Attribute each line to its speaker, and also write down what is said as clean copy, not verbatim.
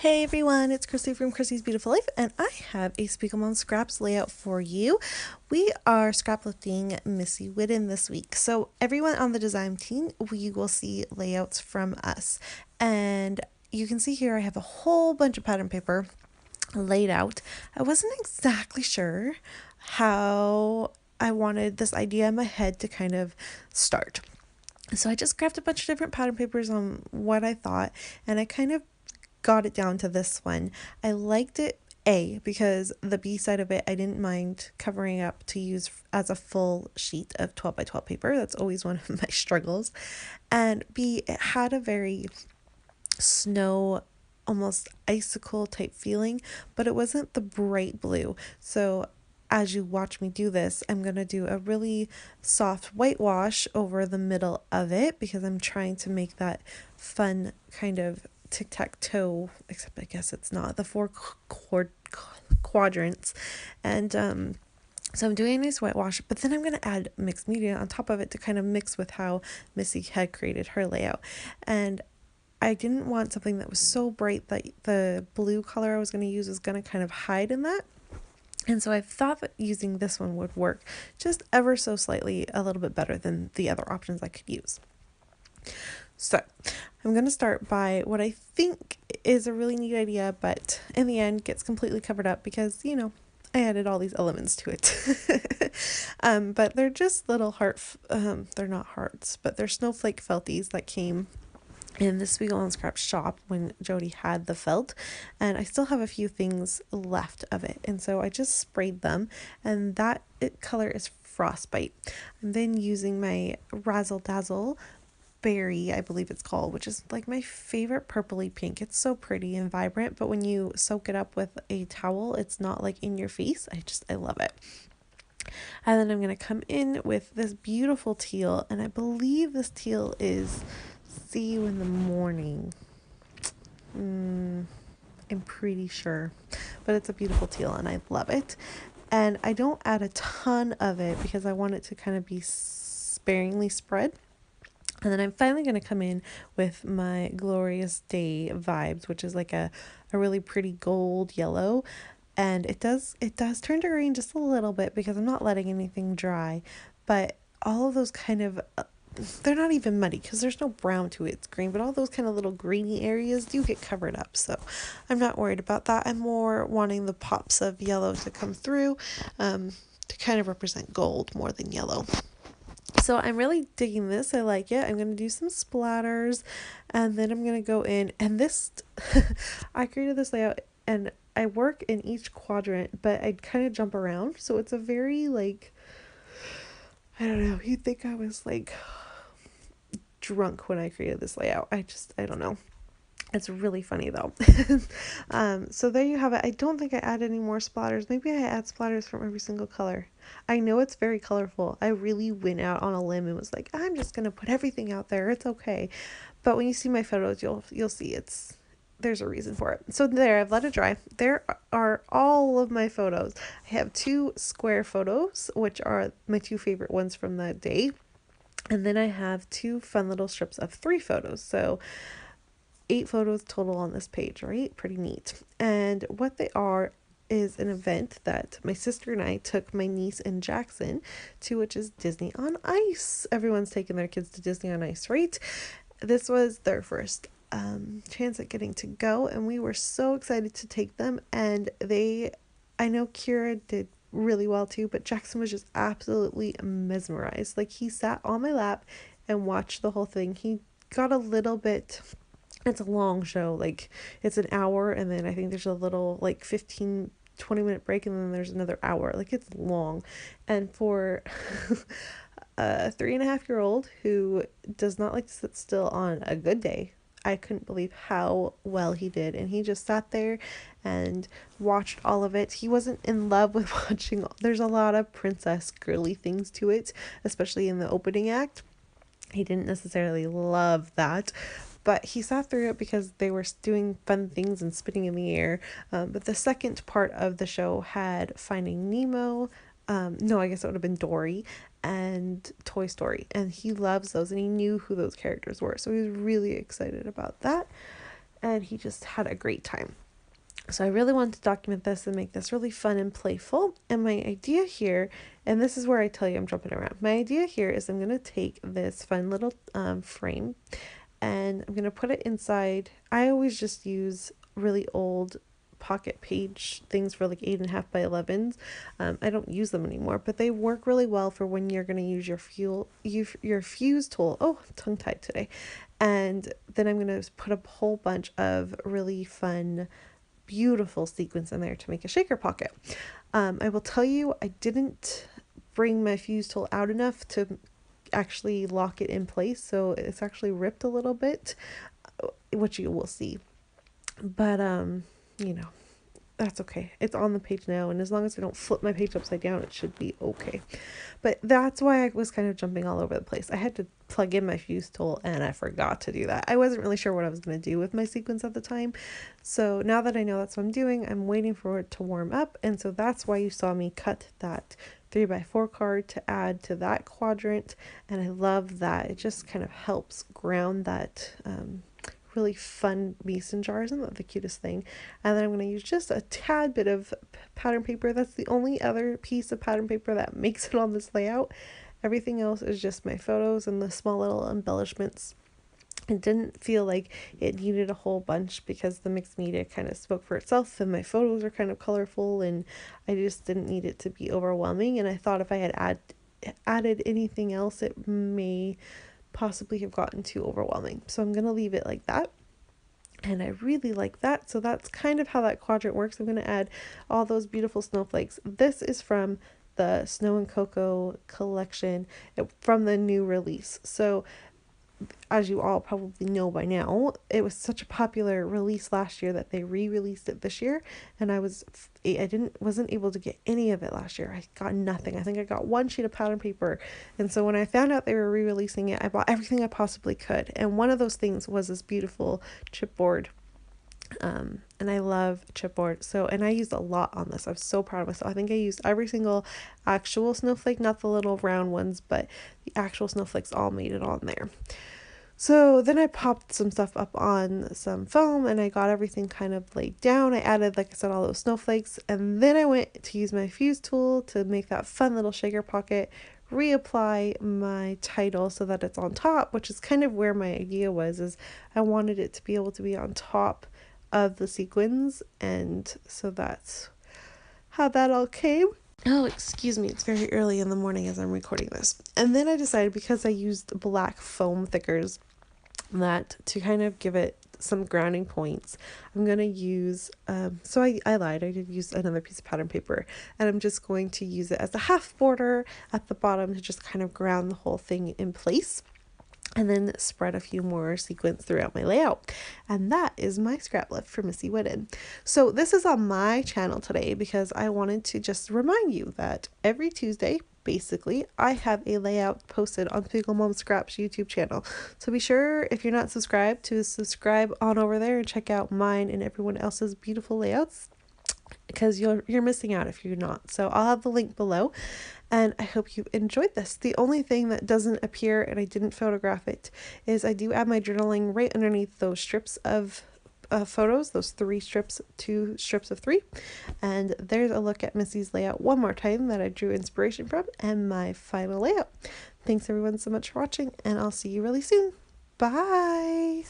Speaker 1: Hey everyone, it's Chrissy from Chrissy's Beautiful Life, and I have a SpiegelMom Scraps layout for you. We are scraplifting Missy Whidden this week, so everyone on the design team, we will see layouts from us. And you can see here I have a whole bunch of pattern paper laid out. I wasn't exactly sure how I wanted this idea in my head to kind of start. So I just grabbed a bunch of different pattern papers on what I thought, and I kind of got it down to this one. I liked it because the B side of it I didn't mind covering up to use as a full sheet of 12 by 12 paper. That's always one of my struggles. And B, it had a very snow, almost icicle type feeling, but it wasn't the bright blue. So as you watch me do this, I'm going to do a really soft whitewash over the middle of it because I'm trying to make that fun kind of tic-tac-toe, except I guess it's not, the four quadrants. And so I'm doing a nice whitewash, but then I'm going to add mixed media on top of it to kind of mix with how Missy had created her layout. And I didn't want something that was so bright that the blue color I was going to use was going to kind of hide in that. And so I thought that using this one would work just ever so slightly a little bit better than the other options I could use. So I'm going to start by what I think is a really neat idea, but in the end gets completely covered up because, I added all these elements to it. But they're just little they're not hearts, but they're snowflake felties that came in the Spiegel and Scrap shop when Jody had the felt, and I still have a few things left of it, and so I just sprayed them, and that color is Frostbite. I'm then using my Razzle Dazzle Berry, I believe it's called, which is like my favorite purpley pink. It's so pretty and vibrant, but when you soak it up with a towel, it's not like in your face. I love it. And then I'm going to come in with this beautiful teal, and I believe this teal is See You in the Morning. I'm pretty sure, but it's a beautiful teal and I love it. And I don't add a ton of it because I want it to kind of be sparingly spread. And then I'm finally going to come in with my Glorious Day vibes, which is like a really pretty gold yellow. And it does turn to green just a little bit because I'm not letting anything dry. But all of those kind of, they're not even muddy because there's no brown to it. It's green, but all those kind of little greeny areas do get covered up. So I'm not worried about that. I'm more wanting the pops of yellow to come through to kind of represent gold more than yellow. So I'm really digging this. I like it. I'm going to do some splatters and then I'm going to go in and this, I created this layout and I work in each quadrant, but I kind of jump around. So it's a very like, I don't know, you'd think I was like drunk when I created this layout. I don't know. It's really funny though. So there you have it. I don't think I add any more splatters. Maybe I add splatters from every single color. I know it's very colorful. I really went out on a limb and was like, I'm just gonna put everything out there. It's okay. But when you see my photos, you'll see there's a reason for it. So there, I've let it dry. There are all of my photos. I have 2 square photos, which are my 2 favorite ones from that day. And then I have 2 fun little strips of 3 photos. So 8 photos total on this page, right? Pretty neat. And what they are is an event that my sister and I took my niece and Jackson to, which is Disney on Ice. Everyone's taking their kids to Disney on Ice, right? This was their first chance at getting to go, and we were so excited to take them. And I know Kira did really well too, but Jackson was just absolutely mesmerized. Like, he sat on my lap and watched the whole thing. He got a little bit, it's a long show, like it's an hour, and then I think there's a little like 15-20 minute break, and then there's another hour. Like, it's long. And for a 3.5-year-old who does not like to sit still on a good day, I couldn't believe how well he did. And he just sat there and watched all of it. He wasn't in love with watching. There's a lot of princess girly things to it, especially in the opening act. He didn't necessarily love that, but he sat through it because they were doing fun things and spinning in the air. But the second part of the show had Finding Nemo. No, I guess it would have been Dory and Toy Story. And he loves those, and he knew who those characters were. So he was really excited about that. and he just had a great time. So I really wanted to document this and make this really fun and playful. And my idea here, and this is where I tell you I'm jumping around. My idea here is I'm going to take this fun little frame and I'm going to put it inside. I always just use really old pocket page things for like 8.5 by 11s. I don't use them anymore, but they work really well for when you're going to use your fuse tool. Oh, tongue tied today. And then I'm going to put a whole bunch of really fun, beautiful sequins in there to make a shaker pocket. I will tell you, I didn't bring my fuse tool out enough to actually lock it in place, so it's actually ripped a little bit, which you will see. But you know, that's okay. It's on the page now, and as long as I don't flip my page upside down, it should be okay. But that's why I was kind of jumping all over the place. I had to plug in my fuse tool, and I forgot to do that. I wasn't really sure what I was going to do with my sequins at the time. So now that I know that's what I'm doing, I'm waiting for it to warm up. And so that's why you saw me cut that 3x4 card to add to that quadrant. And I love that. It just kind of helps ground that really fun mason jar. Isn't that the cutest thing? And then I'm going to use just a tad bit of pattern paper. That's the only other piece of pattern paper that makes it on this layout. Everything else is just my photos and the small little embellishments. It didn't feel like it needed a whole bunch because the mixed media kind of spoke for itself and my photos are kind of colorful, and I just didn't need it to be overwhelming. And I thought if I had added anything else, it may possibly have gotten too overwhelming. So I'm going to leave it like that. And I really like that. So that's kind of how that quadrant works. I'm going to add all those beautiful snowflakes. This is from the Snow and Cocoa collection from the new release. So as you all probably know by now, it was such a popular release last year that they re-released it this year, and I wasn't able to get any of it last year. I got nothing. I think I got one sheet of pattern paper, and so when I found out they were re-releasing it, I bought everything I possibly could, and one of those things was this beautiful chipboard. And I love chipboard. So, and I used a lot on this. I'm so proud of myself. I think I used every single actual snowflake, not the little round ones, but the actual snowflakes all made it on there. So then I popped some stuff up on some foam and I got everything kind of laid down. I added, like I said, all those snowflakes, and then I went to use my fuse tool to make that fun little shaker pocket, reapply my title so that it's on top, which is kind of where my idea was, is I wanted it to be able to be on top of the sequins, and so that's how that all came. Oh, excuse me, it's very early in the morning as I'm recording this. And then I decided, because I used black foam thickers, that to kind of give it some grounding points, I'm going to use, so I lied, I did use another piece of pattern paper, and I'm just going to use it as a half border at the bottom to just kind of ground the whole thing in place. And then spread a few more sequins throughout my layout. And that is my scrap lift for Missy Whidden. So this is on my channel today because I wanted to just remind you that every Tuesday, basically, I have a layout posted on SpiegelMom Scrap's YouTube channel. So be sure, if you're not subscribed, to subscribe on over there and check out mine and everyone else's beautiful layouts, because you're missing out if you're not. So I'll have the link below, and I hope you enjoyed this. The only thing that doesn't appear, and I didn't photograph it, is I do add my journaling right underneath those strips of photos, those 2 strips of 3. And there's a look at Missy's layout one more time that I drew inspiration from, and my final layout. Thanks everyone so much for watching, and I'll see you really soon. Bye!